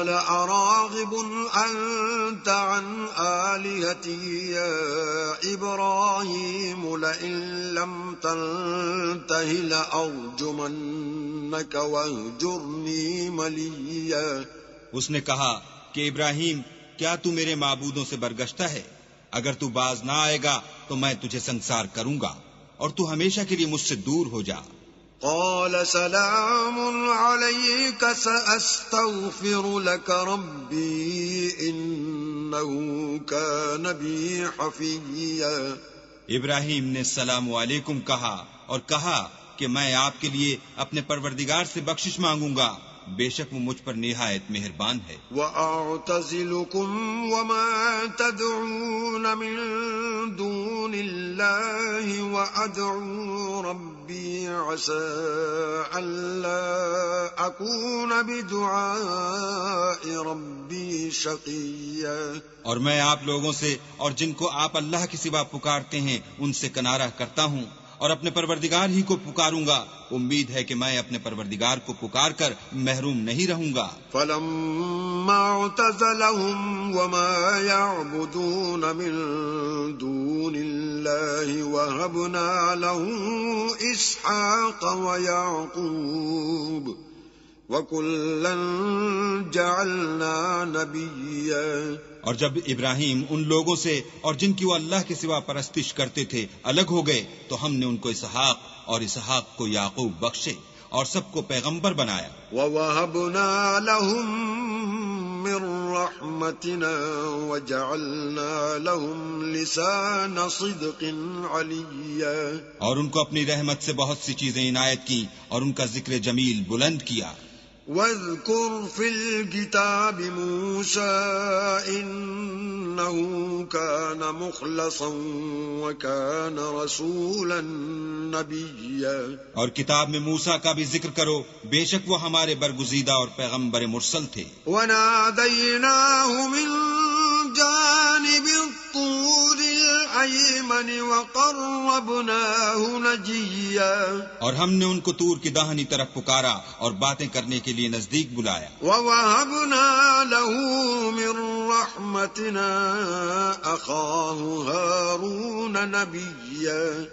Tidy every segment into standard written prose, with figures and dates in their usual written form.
قال أراغب أنت عن آلهتي يا إبراهيم لئن لم تنته لأرجمنك واهجرني مليا۔ اس نے کہا کہ ابراہیم کیا تو میرے معبودوں سے برگشتہ ہے؟ اگر تو باز نہ آئے گا تو میں تجھے سنسار کروں گا اور تو ہمیشہ کے لیے مجھ سے دور ہو جا۔ قال سلام عليك سأستغفر لك ربي إنه كان بي حفيا۔ ابراہیم نے السلام علیکم کہا اور کہا کہ میں آپ کے لیے اپنے پروردگار سے بخشش مانگوں گا، بے شک وہ مجھ پر نہایت مہربان ہے۔ وَأَعْتَزِلُكُمْ وَمَا تَدْعُونَ مِن دُونِ اللَّهِ وَأَدْعُو رَبِّي عَسَىٰ أَلَّا أَكُونَ بِدُعَاءِ رَبِّي شَقِيًّا۔ اور میں آپ لوگوں سے اور جن کو آپ اللہ کے سوا پکارتے ہیں ان سے کنارہ کرتا ہوں اور اپنے پروردگار ہی کو پکاروں گا، امید ہے کہ میں اپنے پروردگار کو پکار کر محروم نہیں رہوں گا۔ فَلَمَّا اعْتَزَلَهُمْ وَمَا يَعْبُدُونَ مِن دُونِ اللَّهِ وَهَبْنَا لَهُ إِسْحَاقَ وَيَعْقُوبَ وَكُلًّا جَعَلْنَا نَبِيًّا۔ اور جب ابراہیم ان لوگوں سے اور جن کی وہ اللہ کے سوا پرستش کرتے تھے الگ ہو گئے تو ہم نے ان کو اسحاق اور اسحاق کو یعقوب بخشے اور سب کو پیغمبر بنایا۔ وَوَهَبْنَا لَهُم مِّن رَّحْمَتِنَا وَجَعَلْنَا لَهُمْ لِسَانَ صِدْقٍ عَلِيًّا۔ اور ان کو اپنی رحمت سے بہت سی چیزیں عنایت کی اور ان کا ذکر جمیل بلند کیا۔ وَاذْكُرْ فِي الْكِتَابِ مُوسَىٰ إِنَّهُ كَانَ مُخْلَصًا وَكَانَ رَسُولًا نَبِيًّا۔ اور کتاب میں موسیٰ کا بھی ذکر کرو، بے شک وہ ہمارے برگزیدہ اور پیغمبر مرسل تھے۔ وَنَادَيْنَاهُ مِن جَانِبِ الطُّورِ الْأَيْمَنِ وَقَرَّبْنَاهُ نَجِيًّا۔ اور ہم نے ان کو طور کی داہنی طرف پکارا اور باتیں کرنے کے لیے نزدیک بلایا۔ وَوَهَبْنَا لَهُ مِن رَّحْمَتِنَا أَخَاهُ هَارُونَ نَبِيًّا۔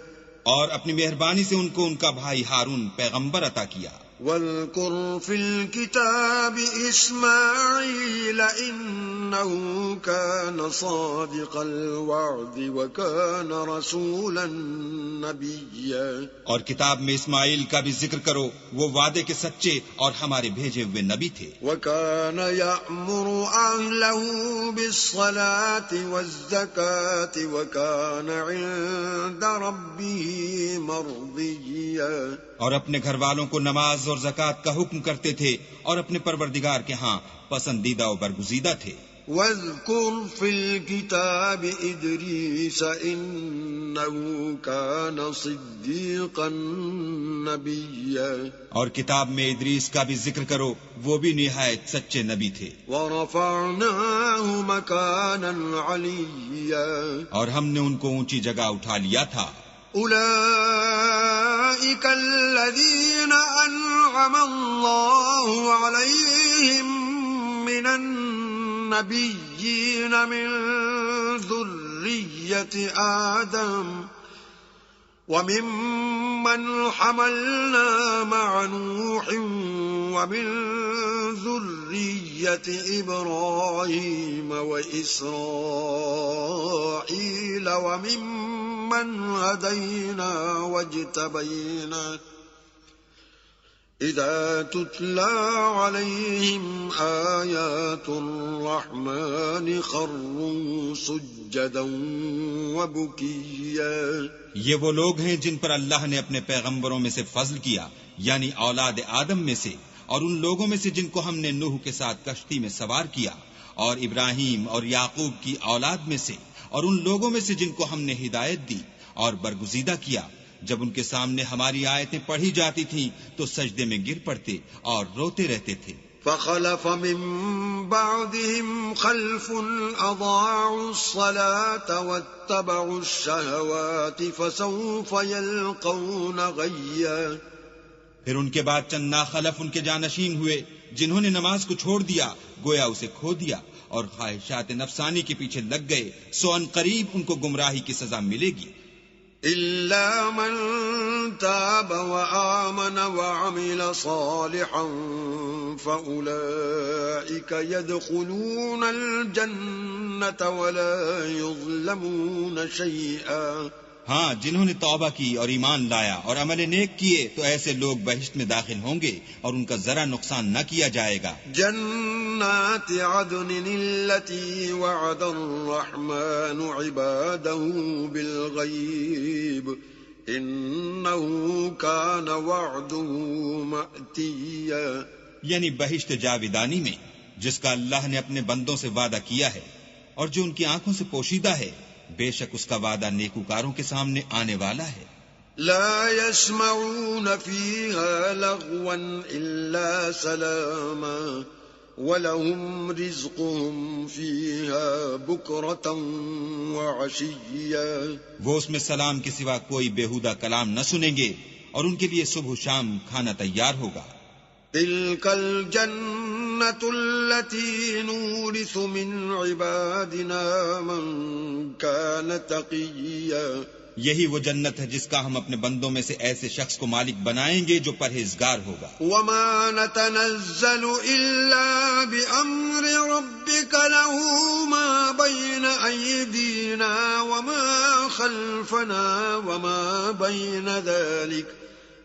اور اپنی مہربانی سے ان کو ان کا بھائی ہارون پیغمبر عطا کیا۔ وَاذْكُرْ فِي الْكِتَابِ إِسْمَاعِيلَ إِنَّهُ كَانَ صَادِقَ الْوَعْدِ وَكَانَ رَسُولًا نَبِيًّا۔ اور کتاب میں اسماعیل کا بھی ذکر کرو، وہ وعدے کے سچے اور ہمارے بھیجے ہوئے نبی تھے۔ وَكَانَ يَأْمُرُ أَهْلَهُ بِالصَّلَاةِ وَالزَّكَاةِ وَكَانَ عِندَ رَبِّهِ مَرْضِيًّا۔ اور اپنے گھر والوں کو نماز اور زکوٰۃ کا حکم کرتے تھے اور اپنے پروردگار کے ہاں پسندیدہ و برگزیدہ تھے۔ وَاذْكُرْ فِي الْكِتَابِ إِدْرِيسَ إِنَّهُ كَانَ صِدِّيقًا نَبِيًّا۔ اور کتاب میں ادریس کا بھی ذکر کرو، وہ بھی نہایت سچے نبی تھے۔ وَرَفَعْنَاهُ مَكَانًا عَلِيًّا۔ اور ہم نے ان کو اونچی جگہ اٹھا لیا تھا۔ أولئك الذين أنعم الله عليهم من النبيين من ذرية آدم وممن حملنا مع نوح ومن ذرية إبراهيم وإسرائيل وممن هدينا واجتبينا إذا تتلى عليهم آيات الرحمن خروا سجدا وبكيا۔ یہ وہ لوگ ہیں جن پر اللہ نے اپنے پیغمبروں میں سے فضل کیا، یعنی اولاد آدم میں سے، اور ان لوگوں میں سے جن کو ہم نے نوح کے ساتھ کشتی میں سوار کیا، اور ابراہیم اور یعقوب کی اولاد میں سے، اور ان لوگوں میں سے جن کو ہم نے ہدایت دی اور برگزیدہ کیا، جب ان کے سامنے ہماری آیتیں پڑھی جاتی تھیں تو سجدے میں گر پڑتے اور روتے رہتے تھے۔ فخلف من بعدهم خلف اضاعوا الصلاة واتبعوا الشهوات فسوف يلقون غيا۔ پھر ان کے بعد چند ناخلف ان کے جانشین ہوئے جنہوں نے نماز کو چھوڑ دیا گویا اسے کھو دیا اور خواہشات نفسانی کے پیچھے لگ گئے، سو ان قریب ان کو گمراہی کی سزا ملے گی۔ إلا من تاب وآمن وعمل صالحا فأولئك يدخلون الجنة ولا يظلمون شيئا۔ ہاں، جنہوں نے توبہ کی اور ایمان لایا اور عمل نیک کیے تو ایسے لوگ بہشت میں داخل ہوں گے اور ان کا ذرا نقصان نہ کیا جائے گا۔ جنات عدن التي وعد الرحمن عباده بالغيب انه كان وعده مأتيا، یعنی بہشت جاویدانی میں جس کا اللہ نے اپنے بندوں سے وعدہ کیا ہے اور جو ان کی آنکھوں سے پوشیدہ ہے، بے شک اس کا وعدہ نیکوکاروں کے سامنے آنے والا ہے۔ لا يسمعون فيها لغوا إلا سلاما ولهم رزقهم فيها بكرة وعشيا۔ وہ اس میں سلام کے سوا کوئی بیہودہ کلام نہ سنیں گے اور ان کے لیے صبح و شام کھانا تیار ہوگا۔ تلك الجنة التي نورث من عبادنا من كان تقيا۔ یہی وہ جنت ہے جس کا ہم اپنے بندوں میں سے ایسے شخص کو مالک بنائیں گے جو پرہیزگار ہوگا۔ وما نتنزل إلا بأمر ربك له ما بين أيدينا وما خلفنا وما بين ذلك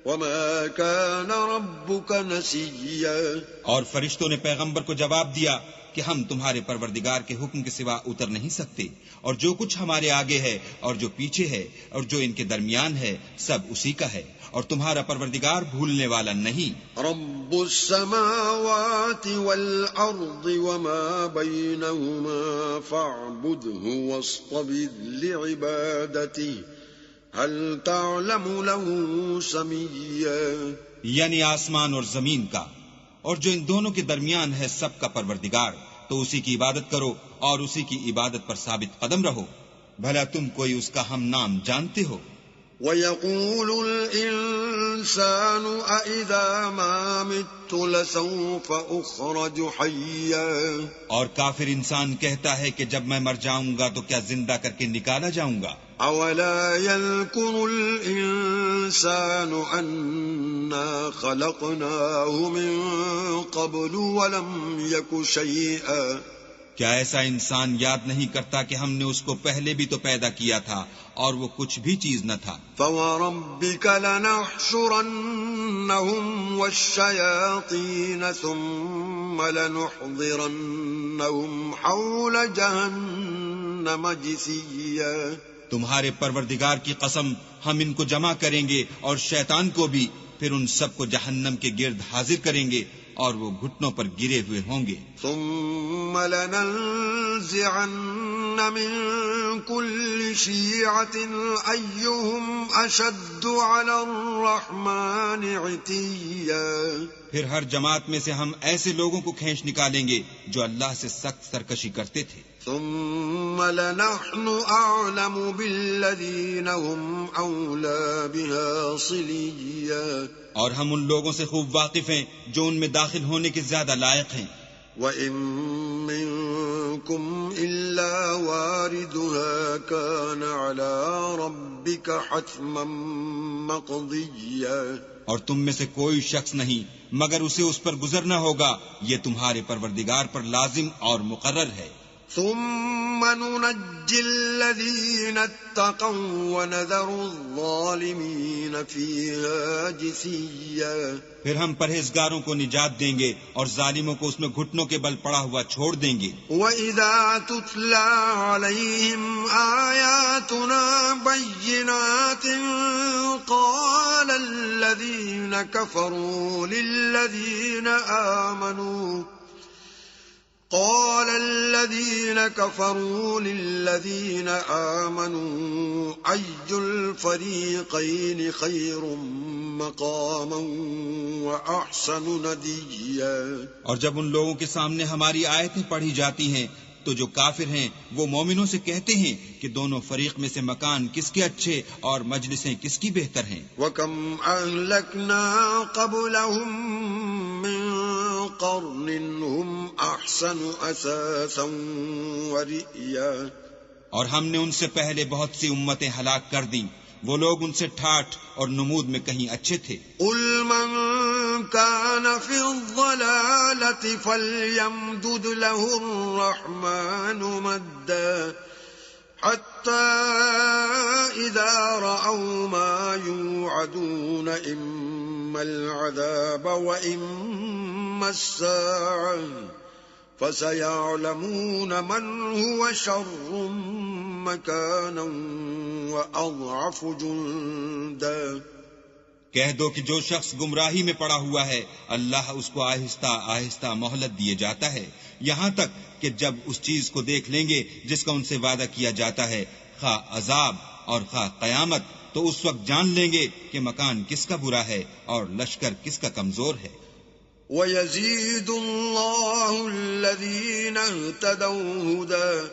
وما كان ربك نسيا۔ اور فرشتوں نے پیغمبر کو جواب دیا کہ ہم تمہارے پروردگار کے حکم کے سوا اتر نہیں سکتے، اور جو کچھ ہمارے آگے ہے اور جو پیچھے ہے اور جو ان کے درمیان ہے سب اسی کا ہے، اور تمہارا پروردگار بھولنے والا نہیں۔ رب السماوات والأرض وما بينهما فاعبده واصطبر لعبادته هل تعلم له سميا۔ یعنی آسمان اور زمین کا اور جو ان دونوں کے درمیان ہے سب کا پروردگار، تو اسی کی عبادت کرو اور اسی کی عبادت پر ثابت قدم رہو، بھلا تم کوئی اس کا ہم نام جانتے ہو؟ وَيَقُولُ الْإِنسَانُ أَإِذَا مَا مِتُّ لَسَوْفَ أُخْرَجُ حَيًّا۔ اور کافر انسان کہتا ہے کہ جب میں مر جاؤں گا تو کیا زندہ کر کے نکالا جاؤں گا؟ أَوَلَا يَذْكُرُ الْإِنسَانُ أَنَّا خَلَقْنَاهُ مِن قَبْلُ وَلَمْ يَكُ شَيْئًا۔ کیا ایسا انسان یاد نہیں کرتا کہ ہم نے اس کو پہلے بھی تو پیدا کیا تھا اور وہ کچھ بھی چیز نہ تھا؟ فَوَرَبِّكَ لَنَحْشُرَنَّهُمْ وَالشَّيَاطِينَ ثُمَّ لَنُحْضِرَنَّهُمْ حَوْلَ جَهَنَّمَ جِثِيًّا۔ تمہارے پروردگار کی قسم، ہم ان کو جمع کریں گے اور شیطان کو بھی، پھر ان سب کو جہنم کے گرد حاضر کریں گے اور وہ گھٹنوں پر گرے ہوئے ہوں گے۔ ثم لننزعن من كل شيعة أيهم أشد على الرحمن عتيا۔ پھر ہر جماعت میں سے ہم ایسے لوگوں کو کھینچ نکالیں گے جو اللہ سے سخت سرکشی کرتے تھے۔ ثم لنحن أعلم بالذين هم أولى بها صليا۔ اور ہم ان لوگوں سے خوب واقف ہیں جو ان میں داخل ہونے کے زیادہ لائق ہیں۔ وَإِن مِّنكُمْ إِلَّا وَارِدُهَا كَانَ عَلَى رَبِّكَ حَتْمًا مَّقْضِيًّا۔ اور تم میں سے کوئی شخص نہیں مگر اسے اس پر گزرنا ہوگا، یہ تمہارے پروردگار پر لازم اور مقرر ہے۔ ثم ننجي الذين اتقوا ونذر الظالمين فيها جثيا۔ پھر ہم پرہیزگاروں کو نجات دیں گے اور ظالموں کو اس میں گھٹنوں کے بل پڑا ہوا چھوڑ دیں گے۔ وَإِذَا تُتْلَى عَلَيْهِمْ آيَاتُنَا بَيِّنَاتٍ قَالَ الَّذِينَ كَفَرُوا لِلَّذِينَ آمَنُوا أَيُّ الْفَرِيقَيْنِ خَيْرٌ مَّقَامًا وَأَحْسَنُ نَدِيًّا۔ اور جب ان لوگوں کے سامنے ہماری آیتیں پڑھی جاتی ہیں تو جو کافر ہیں وہ مومنوں سے کہتے ہیں کہ دونوں فریق میں سے مکان کس کے اچھے اور مجلسیں کس کی بہتر ہیں۔ وَكَمْ أَهْلَكْنَا قَبْلَهُم مِّن قرن هم أحسن أثاثا ورئيا اور ہم نے ان سے پہلے بہت سی امتیں ہلاک کر دیں، وہ لوگ ان سے ٹھاٹھ اور نمود میں کہیں اچھے تھے۔ قل من كان في الضلالة فليمدد له الرحمن مدا حتى إذا رأوا ما يوعدون إما العذاب وإما الساعة فسيعلمون من هو شر مكانا وأضعف جندا۔ کہہ دو کہ جو شخص گمراہی میں پڑا ہوا ہے اللہ اس کو آہستہ آہستہ مہلت دیے جاتا ہے، یہاں تک کہ جب اس چیز کو دیکھ لیں گے جس کا ان سے وعدہ کیا جاتا ہے، خواہ عذاب اور خواہ قیامت، تو اس وقت جان لیں گے کہ مکان کس کا برا ہے اور لشکر کس کا کمزور ہے۔ وَيَزِيدُ اللَّهُ الَّذِينَ اهْتَدَوْا هُدًى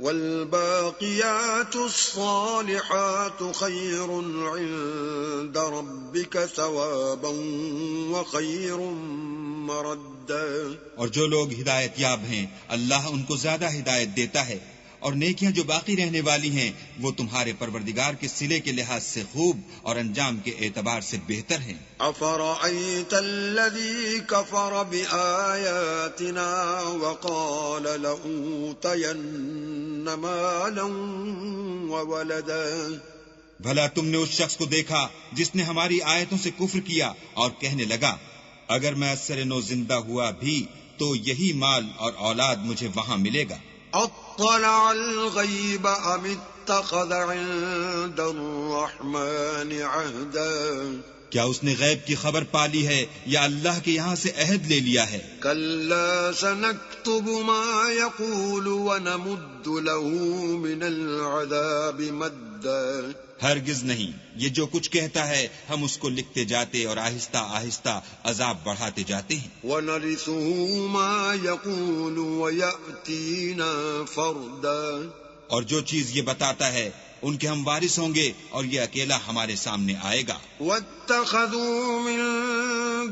وَالْبَاقِيَاتُ الصَّالِحَاتُ خَيْرٌ عِندَ رَبِّكَ ثَوَابًا وَخَيْرٌ مَّرَدًّا۔ اور جو لوگ ہدایت یاب ہیں اللہ ان کو زیادہ ہدایت دیتا ہے، اور نیکیاں جو باقی رہنے والی ہیں وہ تمہارے پروردگار کے صلے کے لحاظ سے خوب اور انجام کے اعتبار سے بہتر ہیں۔ أَفَرَأَيْتَ الَّذِي كَفَرَ بِآيَاتِنَا وَقَالَ لَأُوتَيَنَّ مَالًا وَوَلَدًا۔ بھلا تم نے اس شخص کو دیکھا جس نے ہماری آیتوں سے کفر کیا اور کہنے لگا اگر میں اثر نو زندہ ہوا بھی تو یہی مال اور اولاد مجھے وہاں ملے گا۔ اطلع الغیب ام اتخذ عند الرحمن عہدا۔ کیا اس نے غیب کی خبر پالی ہے یا اللہ کے یہاں سے عہد لے لیا ہے؟ کلا سنکتب ما یقول ونمد له من العذاب مدا۔ ہرگز نہیں، یہ جو کچھ کہتا ہے ہم اس کو لکھتے جاتے اور آہستہ آہستہ عذاب بڑھاتے جاتے ہیں۔ وَنَرِثُهُ مَا يَقُولُ وَيَأْتِينَا فَرْدًا۔ اور جو چیز یہ بتاتا ہے ان کے ہم وارث ہوں گے اور یہ اکیلا ہمارے سامنے آئے گا۔ وَاتَّخَذُوا مِن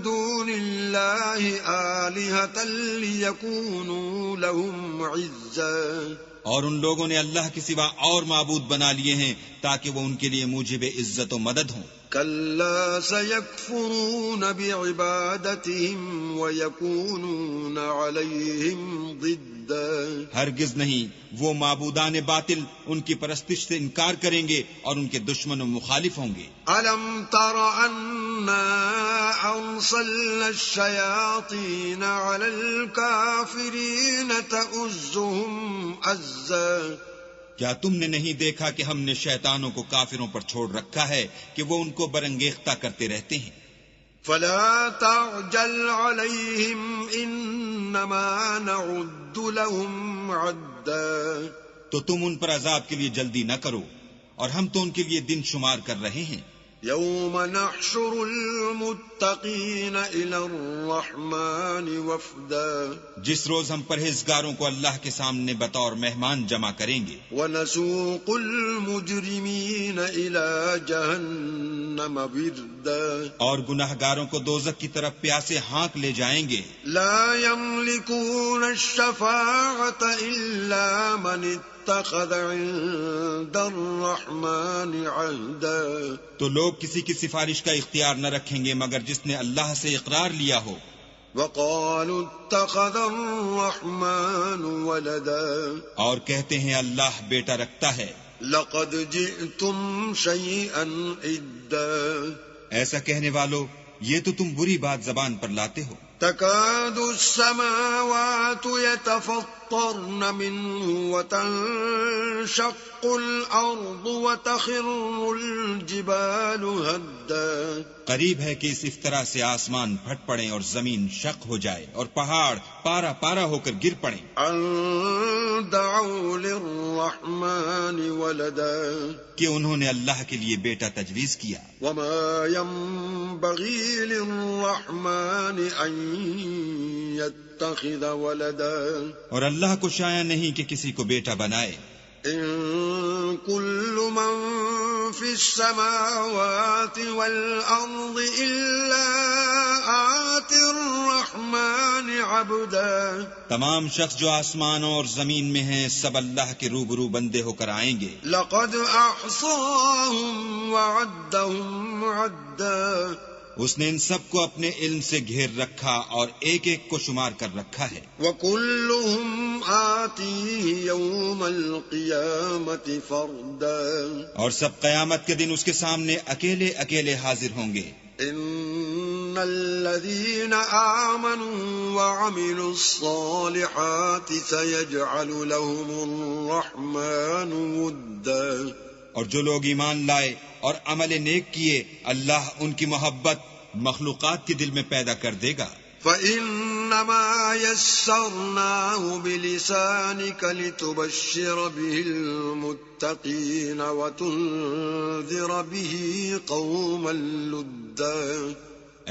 دُونِ اللَّهِ آلِهَةً لِيَكُونُوا لَهُمْ عِزًّا۔ اور ان لوگوں نے اللہ کے سوا اور معبود بنا لیے ہیں تاکہ وہ ان کے لیے موجب عزت و مدد ہوں۔ کلا سیکفرون بعبادتہم ویکونون علیہم ضدا۔ ہرگز نہیں، وہ معبودان باطل ان کی پرستش سے انکار کریں گے اور ان کے دشمن و مخالف ہوں گے۔ الم تر انا ارسلنا الشیاطین علی الکافرین تؤزهم عزا۔ کیا تم نے نہیں دیکھا کہ ہم نے شیطانوں کو کافروں پر چھوڑ رکھا ہے کہ وہ ان کو برانگیختہ کرتے رہتے ہیں۔ فلا تعجل علیہم انما نعد لهم عدا۔ تو تم ان پر عذاب کے لیے جلدی نہ کرو، اور ہم تو ان کے لیے دن شمار کر رہے ہیں۔ یوم نحشر المتقین الی الرحمن وفدا۔ جس روز ہم پرہیزگاروں کو اللہ کے سامنے بطور مہمان جمع کریں گے۔ ونسوق المجرمین الی جہنم وردا۔ اور گناہگاروں کو دوزخ کی طرف پیاسے ہانک لے جائیں گے۔ لا یملکون الشفاعة الا من اتخذ عند الرحمن عہدا۔ تو لوگ کسی کی سفارش کا اختیار نہ رکھیں گے مگر جس نے اللہ سے اقرار لیا ہو۔ وقالوا اتخذ الرحمن ولدا۔ اور کہتے ہیں اللہ بیٹا رکھتا ہے۔ لقد جئتم شیئا ادا۔ ایسا کہنے والو یہ تو تم بری بات زبان پر لاتے ہو۔ تكاد السماوات يتفطرن منه وتنشق الأرض وتخر الجبال هدا۔ قریب ہے کہ اس افتراء سے آسمان پھٹ پڑیں اور زمین شق ہو جائے اور پہاڑ پارا پارا ہو کر گر پڑیں۔ ان دعوا للرحمن ولدا۔ کہ انہوں نے اللہ کے لیے بیٹا تجویز کیا۔ وما ينبغي للرحمن ان يتخذ ولدا۔ اور اللہ کو شایع نہیں کہ کسی کو بیٹا بنائے۔ إن كل من في السماوات والأرض إلا آتي الرحمن عبدا. تمام شخص جو آسمانوں اور زمین میں ہیں سب اللہ کے روبرو بندے ہو کر آئیں گے. لقد أحصاهم وعدهم عدا. اس نے ان سب کو اپنے علم سے گھیر رکھا اور ایک ایک کو شمار کر رکھا ہے. وَكُلُّهُمْ آتِيهِ يَوْمَ الْقِيَامَةِ فَرْدًا. اور سب قیامت کے دن اس کے سامنے اکیلے اکیلے حاضر ہوں گے. إِنَّ الَّذِينَ آمَنُوا وَعَمِلُوا الصَّالِحَاتِ سَيَجْعَلُ لَهُمُ الرَّحْمَنُ وُدًّا. اور جو لوگ ایمان لائے اور عمل نیک کیے اللہ ان کی محبت مخلوقات کے دل میں پیدا کر دے گا. فَإِنَّمَا يَسَّرْنَاهُ بِلِسَانِكَ لِتُبَشِّرَ بِهِ الْمُتَّقِينَ وَتُنذِرَ بِهِ قَوْمًا لُدًّا.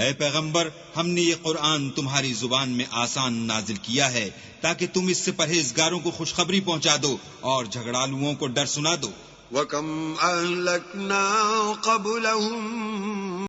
اے پیغمبر ہم نے یہ قرآن تمہاری زبان میں آسان نازل کیا ہے تاکہ تم اس سے پرہیزگاروں کو خوشخبری پہنچا دو اور جھگڑالوؤں کو ڈر سنا دو. وَكَمْ أَهْلَكْنَا قَبْلَهُمْ